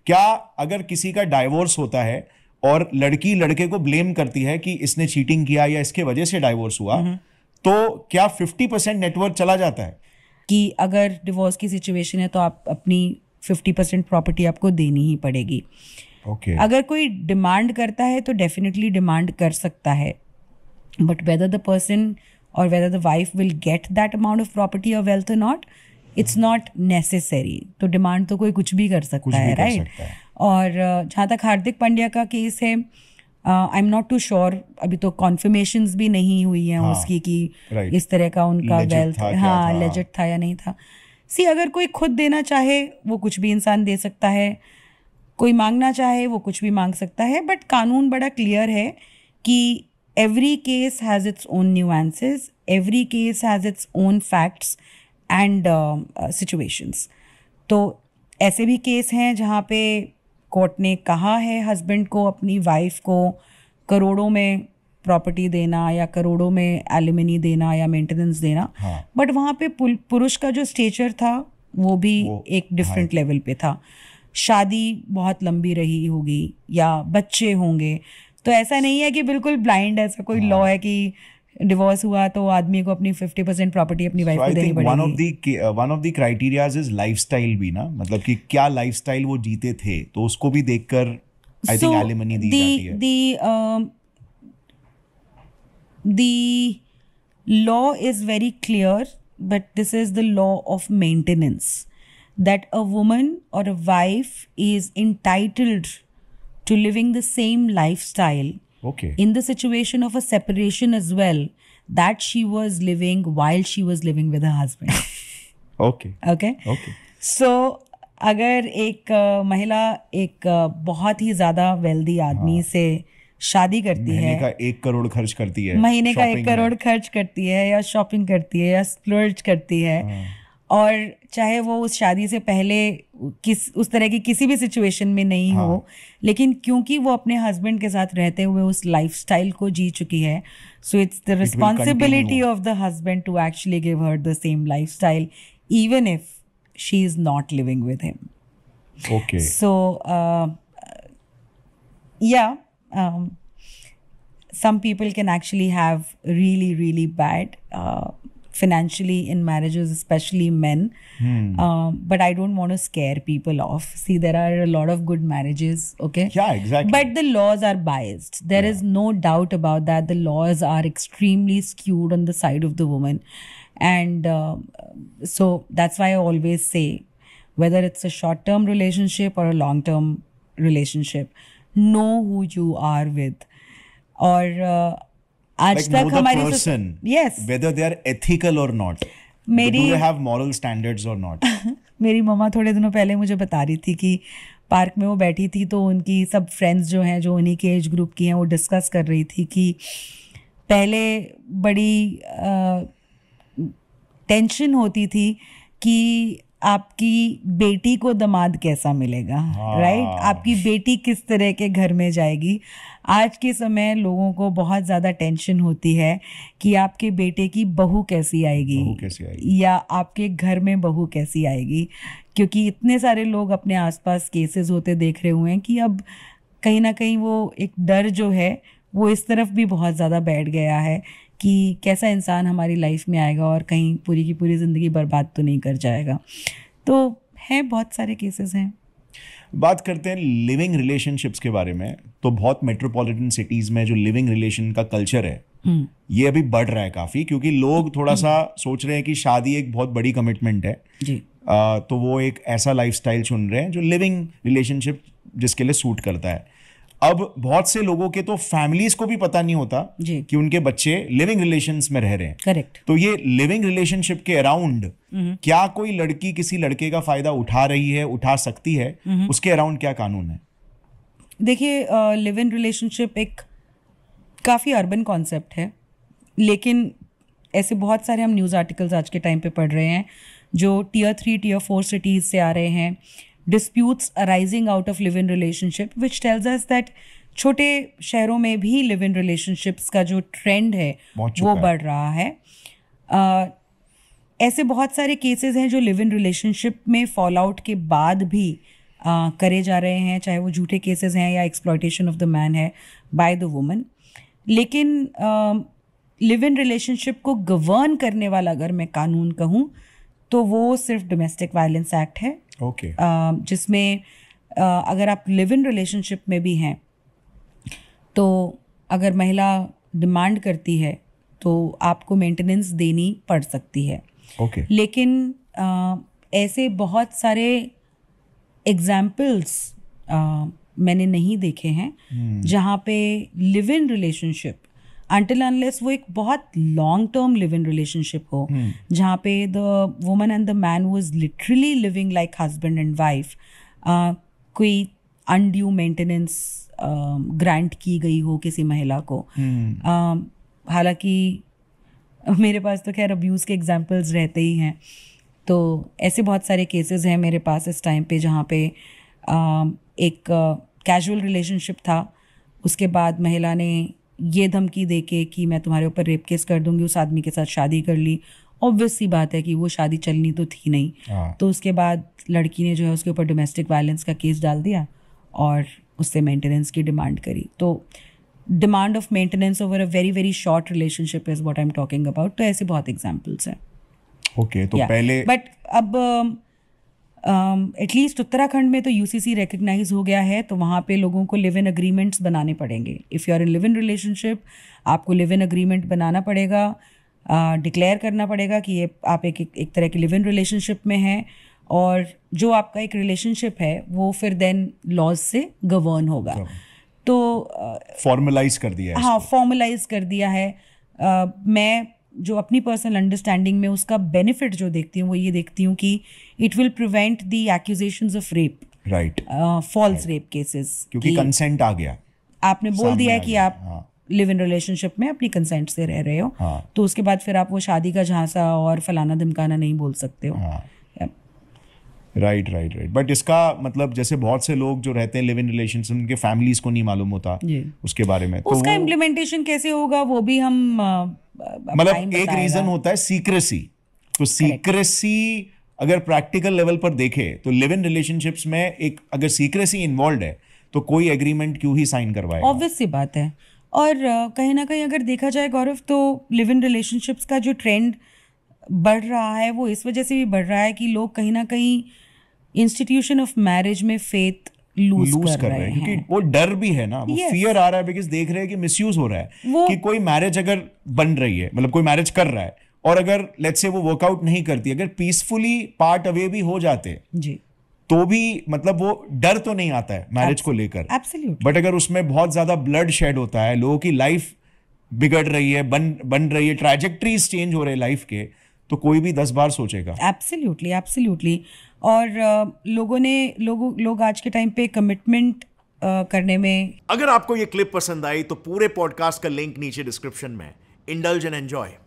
क्या अगर किसी का डाइवोर्स होता है और लड़की लड़के को ब्लेम करती है कि इसने चीटिंग किया या इसके वजह से डाइवोर्स हुआ, तो क्या 50% नेटवर्थ चला जाता है? कि अगर डिवोर्स की सिचुएशन है तो आप अपनी 50% प्रॉपर्टी आपको देनी ही पड़ेगी. Okay. अगर कोई डिमांड करता है तो डेफिनेटली डिमांड कर सकता है, बट वेदर द पर्सन और whether the wife will get that amount of property और वेल्थ और नॉट, इट्स नॉट नेसेसरी. तो डिमांड तो कोई कुछ भी कर सकता है, राइट? और जहाँ तक हार्दिक पांड्या का केस है, I am not too sure, अभी तो कॉन्फर्मेशंस भी नहीं हुई हैं उसकी कि इस तरह का उनका वेल्थ लेजिट था या नहीं था. सी, अगर कोई खुद देना चाहे वो कुछ भी इंसान दे सकता है, कोई मांगना चाहे वो कुछ भी मांग सकता है, बट कानून बड़ा क्लियर है कि every case has its own nuances, every case has its own facts and situations. तो ऐसे भी केस हैं जहाँ पे कोर्ट ने कहा है हस्बैंड को अपनी वाइफ को करोड़ों में प्रॉपर्टी देना या करोड़ों में एलिमनी देना या मेंटेनेंस देना, बट वहाँ पे पुरुष का जो स्टेचर था वो भी एक डिफरेंट लेवल पे था. शादी बहुत लंबी रही होगी या बच्चे होंगे, तो ऐसा नहीं है कि बिल्कुल ब्लाइंड ऐसा कोई लॉ है कि डिवोर्स हुआ तो आदमी को अपनी 50% प्रॉपर्टी अपनी वाइफ को देनी पड़ेगी. One of the criterias is lifestyle भी ना, मतलब कि क्या लाइफस्टाइल वो जीते थे, तो उसको भी देखकर आई थिंक एलिमनी दी जाती है. The law is very clear, but this is the law of maintenance, that a woman or a wife is entitled to living the same lifestyle in the situation of a separation as well that she was living while she was living with her husband. Okay. So अगर एक महिला एक बहुत ही ज़्यादा wealthy आदमी से शादी करती है, महीने का 1 करोड़ खर्च करती है, महीने का 1 करोड़ खर्च करती है या शॉपिंग करती है या स्प्लर्ज करती है, और चाहे वो उस शादी से पहले उस तरह की किसी भी सिचुएशन में नहीं हो, लेकिन क्योंकि वो अपने हस्बैंड के साथ रहते हुए उस लाइफस्टाइल को जी चुकी है, so it's the responsibility of the husband to actually give her the same lifestyle even if she is not living with him. Okay. So some people can actually have really bad financially in marriages, especially men. But I don't want to scare people off. See, there are a lot of good marriages, okay? Yeah, exactly. But the laws are biased. There is no doubt about that. The laws are extremely skewed on the side of the woman. And so that's why I always say, whether it's a short-term relationship or a long-term relationship, know who you are with. और आज तक हमारी person, yes, whether they are ethical or not, do they have moral standards or not. मेरी मम्मा थोड़े दिनों पहले मुझे बता रही थी कि पार्क में वो बैठी थी तो उनकी सब फ्रेंड्स जो हैं जो उन्हीं के एज ग्रुप की हैं वो डिस्कस कर रही थी कि पहले बड़ी टेंशन होती थी कि आपकी बेटी को दामाद कैसा मिलेगा, राइट? आपकी बेटी किस तरह के घर में जाएगी. आज के समय लोगों को बहुत ज़्यादा टेंशन होती है कि आपके बेटे की बहू कैसी आएगी या आपके घर में बहू कैसी आएगी, क्योंकि इतने सारे लोग अपने आसपास केसेस होते देख रहे हुए हैं कि अब कहीं ना कहीं वो एक डर जो है वो इस तरफ भी बहुत ज़्यादा बैठ गया है कि कैसा इंसान हमारी लाइफ में आएगा और कहीं पूरी की पूरी ज़िंदगी बर्बाद तो नहीं कर जाएगा. तो है, बहुत सारे केसेस हैं. बात करते हैं लिविंग रिलेशनशिप्स के बारे में. तो बहुत मेट्रोपॉलिटन सिटीज़ में जो लिविंग रिलेशन का कल्चर है ये अभी बढ़ रहा है काफ़ी, क्योंकि लोग थोड़ा सा सोच रहे हैं कि शादी एक बहुत बड़ी कमिटमेंट है जी. तो वो एक ऐसा लाइफस्टाइल चुन रहे हैं जो लिविंग रिलेशनशिप जिसके लिए सूट करता है. अब बहुत से लोगों के तो फैमिलीज को भी पता नहीं होता कि उनके बच्चे लिविंग रिलेशंस में रह रहे हैं. करेक्ट. तो ये लिविंग रिलेशनशिप के अराउंड क्या कोई लड़की किसी लड़के का फायदा उठा रही है, उठा सकती है? उसके अराउंड क्या कानून है? देखिए, लिव इन रिलेशनशिप एक काफ़ी अर्बन कॉन्सेप्ट है, लेकिन ऐसे बहुत सारे हम न्यूज़ आर्टिकल्स आज के टाइम पे पढ़ रहे हैं जो Tier 3, Tier 4 सिटीज़ से आ रहे हैं. disputes arising out of live-in relationship, which tells us that छोटे शहरों में भी लिव इन रिलेशनशिप्स का जो ट्रेंड है वो बढ़ रहा है. ऐसे बहुत सारे केसेस हैं जो लिव इन रिलेशनशिप में फॉल आउट के बाद भी करे जा रहे हैं, चाहे वो झूठे केसेस हैं या एक्सप्लॉयटेशन ऑफ द मैन है बाय द वुमन। लेकिन लिव इन रिलेशनशिप को गवर्न करने वाला अगर मैं कानून कहूँ तो वो सिर्फ डोमेस्टिक वायलेंस एक्ट है। ओके। जिसमें अगर आप लिव इन रिलेशनशिप में भी हैं तो अगर महिला डिमांड करती है तो आपको मेंटेनेंस देनी पड़ सकती है। ओके। लेकिन ऐसे बहुत सारे एग्जाम्पल्स मैंने नहीं देखे हैं जहाँ पे live in relationship until unless वो एक बहुत long term live in relationship हो जहाँ पे the woman and the man was literally living like husband and wife, कोई अनड्यू मेंटेनेंस ग्रांट की गई हो किसी महिला को। हालांकि मेरे पास तो खैर अब्यूज़ के एग्जांपल्स रहते ही हैं, तो ऐसे बहुत सारे केसेस हैं मेरे पास इस टाइम पे जहाँ पे एक कैजुअल रिलेशनशिप था, उसके बाद महिला ने ये धमकी देके कि मैं तुम्हारे ऊपर रेप केस कर दूंगी, उस आदमी के साथ शादी कर ली। ऑब्वियस सी बात है कि वो शादी चलनी तो थी नहीं। तो उसके बाद लड़की ने जो है उसके ऊपर डोमेस्टिक वायलेंस का केस डाल दिया और उससे मेंटेनेंस की डिमांड करी। तो demand of maintenance over a very very short relationship is what I am talking about. तो ऐसे बहुत एग्जांपल्स हैं। ओके। तो पहले बट अब एटलीस्ट उत्तराखंड में तो यूसीसी रिकग्नाइज हो गया है, तो वहाँ पे लोगों को लिव इन अग्रीमेंट्स बनाने पड़ेंगे। If you are in live in relationship आपको लिव इन अग्रीमेंट बनाना पड़ेगा, डिक्लेयर करना पड़ेगा कि ये आप एक तरह के लिव इन रिलेशनशिप में हैं, और जो आपका एक रिलेशनशिप है वो फिर देन लॉज से गवर्न होगा। तो फॉर्मलाइज कर दिया है। हाँ, फॉर्मलाइज कर दिया है। मैं जो अपनी पर्सनल अंडरस्टैंडिंग में उसका बेनिफिट जो देखती हूँ वो ये देखती हूँ कि it will prevent the accusations of rape, right, false rape cases, क्योंकि कंसेंट आ गया, आपने बोल दिया है कि आप लिव इन रिलेशनशिप में अपनी कंसेंट से रह रहे हो। तो उसके बाद फिर आप वो शादी का झांसा और फलाना धमकाना नहीं बोल सकते हो। राइट। बट इसका मतलब जैसे बहुत से लोग जो रहते हैं लिव इन रिलेशनशिप, उनके फैमिलीज को नहीं मालूम होता उसके बारे में, तो उसका इम्प्लीमेंटेशन कैसे होगा वो भी हम मतलब एक रीजन होता है सीक्रेसी। तो सीक्रेसी अगर प्रैक्टिकल लेवल पर देखे तो लिव इन रिलेशनशिप्स में एक अगर सीक्रेसी इन्वॉल्व है तो कोई एग्रीमेंट क्यों ही साइन करवाएगा? ऑब्वियस सी बात है। और कहीं ना कहीं अगर देखा जाए गौरव, तो लिव इन रिलेशनशिप्स का जो ट्रेंड बढ़ रहा है वो इस वजह से भी बढ़ रहा है कि लोग कहीं ना कहीं इंस्टीट्यूशन ऑफ मैरिज में फेथ लूज कर रहे हैं, क्योंकि वो डर भी है ना, वो फियर आ रहा है, बिकॉज देख रहे हैं कि मिसयूज हो रहा है कि कोई मैरिज अगर बन रही है, मतलब कोई मैरिज कर रहा है और अगर लेट्स से वो वर्कआउट नहीं करती, अगर पीसफुली पार्ट अवे भी हो जाते जी, तो भी मतलब वो डर तो नहीं आता है मैरिज को लेकर। बट अगर उसमें बहुत ज्यादा ब्लड शेड होता है, लोगों की लाइफ बिगड़ रही है, बन रही है, ट्रैजेक्टरीज चेंज हो रहे हैं लाइफ के, तो कोई भी 10 बार सोचेगा। एब्सोल्युटली। और लोग आज के टाइम पे कमिटमेंट करने में, अगर आपको ये क्लिप पसंद आई तो पूरे पॉडकास्ट का लिंक नीचे डिस्क्रिप्शन में। Indulge and enjoy.